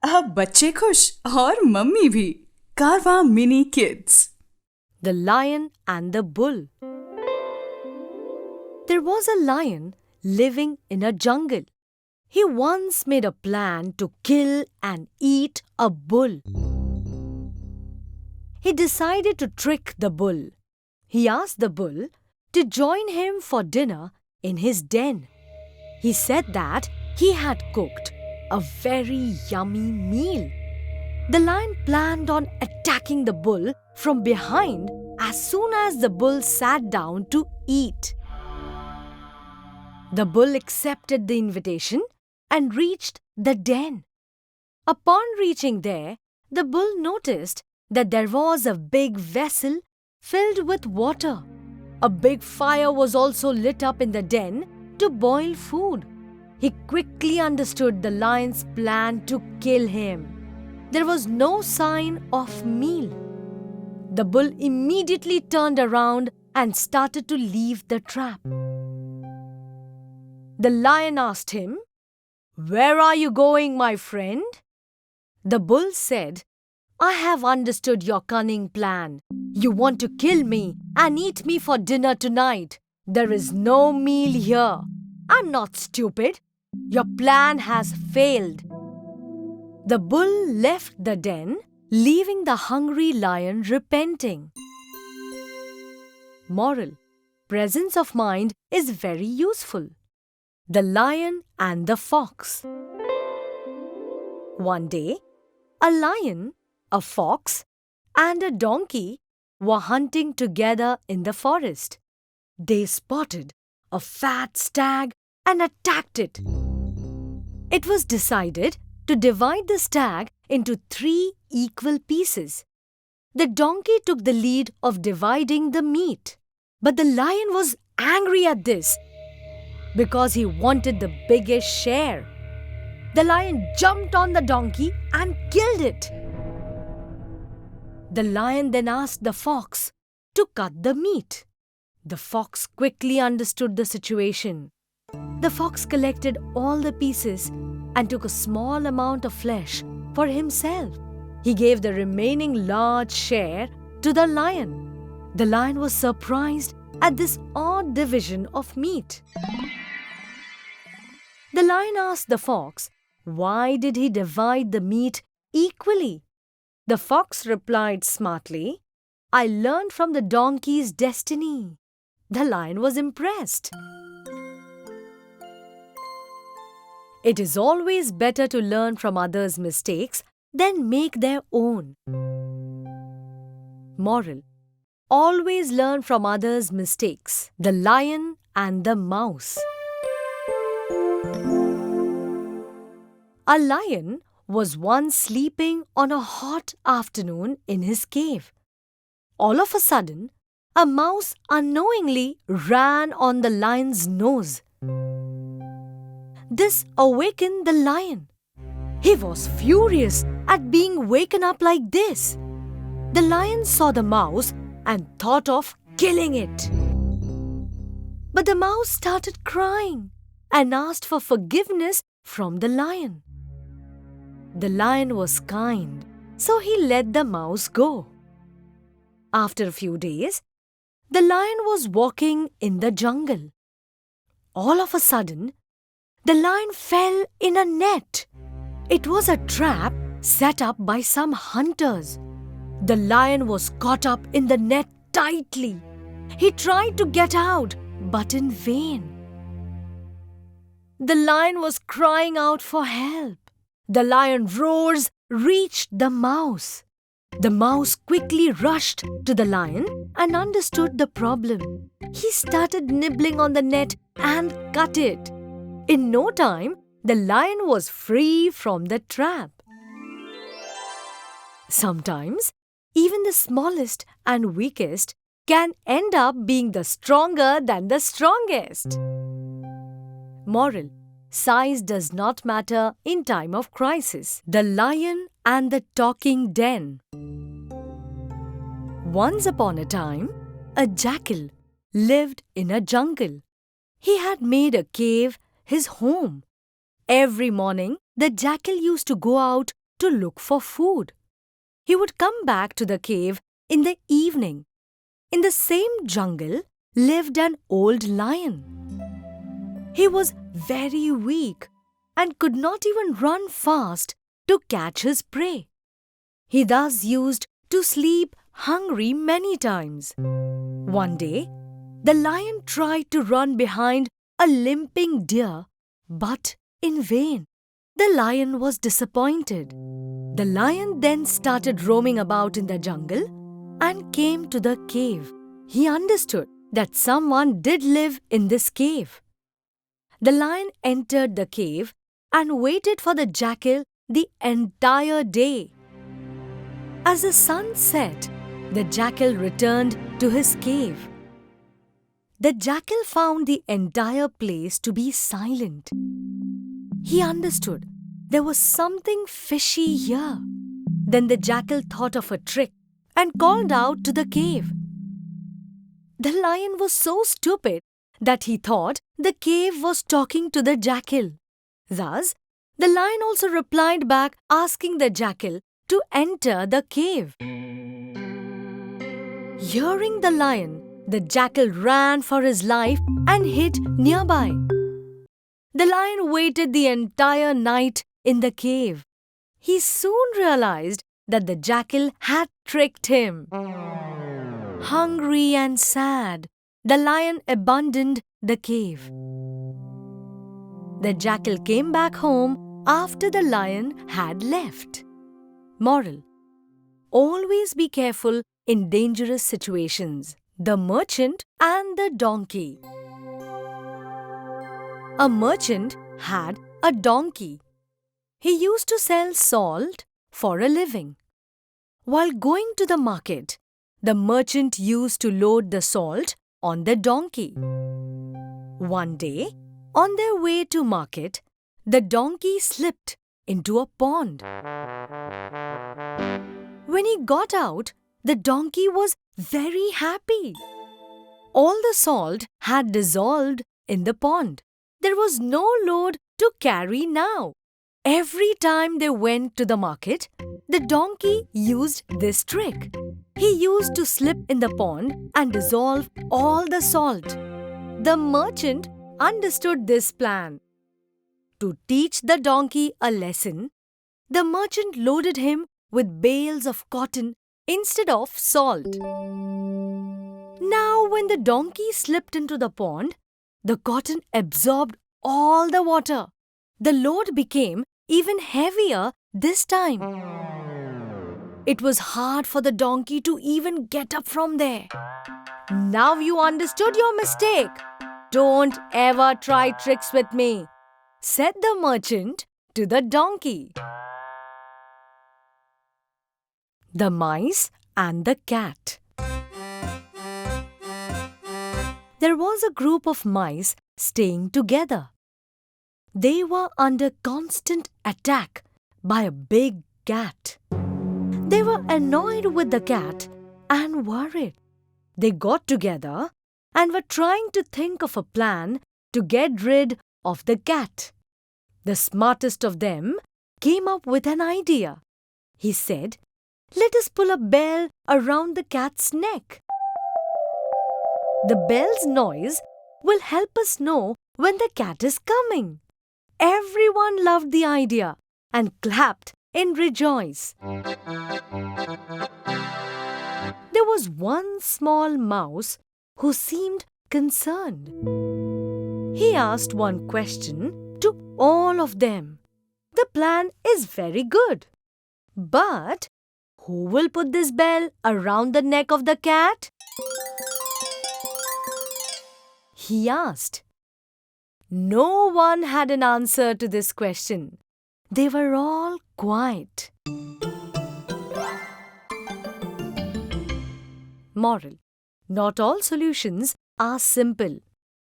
अब बच्चे खुश और मम्मी भी। कारवां mini kids. The Lion and the Bull. There was a lion living in a jungle. He once made a plan to kill and eat a bull. He decided to trick the bull. He asked the bull to join him for dinner in his den. He said that he had cooked a very yummy meal. The lion planned on attacking the bull from behind as soon as the bull sat down to eat. The bull accepted the invitation and reached the den. Upon reaching there, the bull noticed that there was a big vessel filled with water. A big fire was also lit up in the den to boil food. He quickly understood the lion's plan to kill him. There was no sign of meal. The bull immediately turned around and started to leave the trap. The lion asked him, "Where are you going, my friend?" The bull said, "I have understood your cunning plan. You want to kill me and eat me for dinner tonight. There is no meal here. I'm not stupid. Your plan has failed." The bull left the den, leaving the hungry lion repenting. Moral: presence of mind is very useful. The Lion and the Fox. One day, a lion, a fox, and a donkey were hunting together in the forest. They spotted a fat stag and attacked it. It was decided to divide the stag into 3 equal pieces. The donkey took the lead of dividing the meat, but the lion was angry at this because he wanted the biggest share. The lion jumped on the donkey and killed it. The lion then asked the fox to cut the meat. The fox quickly understood the situation. The fox collected all the pieces and took a small amount of flesh for himself. He gave the remaining large share to the lion. The lion was surprised at this odd division of meat. The lion asked the fox, why did he divide the meat equally? The fox replied smartly, "I learned from the donkey's destiny." The lion was impressed. It is always better to learn from others' mistakes than make their own. Moral: always learn from others' mistakes. The Lion and the Mouse. A lion was once sleeping on a hot afternoon in his cave. All of a sudden, a mouse unknowingly ran on the lion's nose. This awakened the lion. He was furious at being waken up like this. The lion saw the mouse and thought of killing it. But the mouse started crying and asked for forgiveness from the lion. The lion was kind, so he let the mouse go. After a few days, the lion was walking in the jungle. All of a sudden, the lion fell in a net. It was a trap set up by some hunters. The lion was caught up in the net tightly. He tried to get out, but in vain. The lion was crying out for help. The lion roars reached the mouse. The mouse quickly rushed to the lion and understood the problem. He started nibbling on the net and cut it. In no time, the lion was free from the trap. Sometimes, even the smallest and weakest can end up being the stronger than the strongest. Moral: size does not matter in time of crisis. The Lion and the Talking Den. Once upon a time, a jackal lived in a jungle. He had made a cave his home. Every morning, the jackal used to go out to look for food. He would come back to the cave in the evening. In the same jungle lived an old lion. He was very weak and could not even run fast to catch his prey. He thus used to sleep hungry many times. One day, the lion tried to run behind a limping deer, but in vain. The lion was disappointed. The lion then started roaming about in the jungle and came to the cave. He understood that someone did live in this cave. The lion entered the cave and waited for the jackal the entire day. As the sun set, the jackal returned to his cave. The jackal found the entire place to be silent. He understood there was something fishy here. Then the jackal thought of a trick and called out to the cave. The lion was so stupid that he thought the cave was talking to the jackal. Thus, the lion also replied back asking the jackal to enter the cave. Hearing the lion, the jackal ran for his life and hid nearby. The lion waited the entire night in the cave. He soon realized that the jackal had tricked him. Hungry and sad, the lion abandoned the cave. The jackal came back home after the lion had left. Moral: always be careful in dangerous situations. The merchant and the donkey. A merchant had a donkey. He used to sell salt for a living. While going to the market, the merchant used to load the salt on the donkey. One day, on their way to market, the donkey slipped into a pond. When he got out, the donkey was very happy. All the salt had dissolved in the pond. There was no load to carry now. Every time they went to the market, the donkey used this trick. He used to slip in the pond and dissolve all the salt. The merchant understood this plan. To teach the donkey a lesson, the merchant loaded him with bales of cotton instead of salt. Now, when the donkey slipped into the pond, the cotton absorbed all the water. The load became even heavier this time. It was hard for the donkey to even get up from there. Now you understood your mistake. Don't ever try tricks with me, said the merchant to the donkey. The Mice and the Cat. There was a group of mice staying together. They were under constant attack by a big cat. They were annoyed with the cat and worried. They got together and were trying to think of a plan to get rid of the cat. The smartest of them came up with an idea. He said, "Let us pull a bell around the cat's neck. The bell's noise will help us know when the cat is coming." Everyone loved the idea and clapped in rejoice. There was one small mouse who seemed concerned. He asked one question to all of them. The plan is very good, but who will put this bell around the neck of the cat? He asked. No one had an answer to this question. They were all quiet. Moral: not all solutions are simple.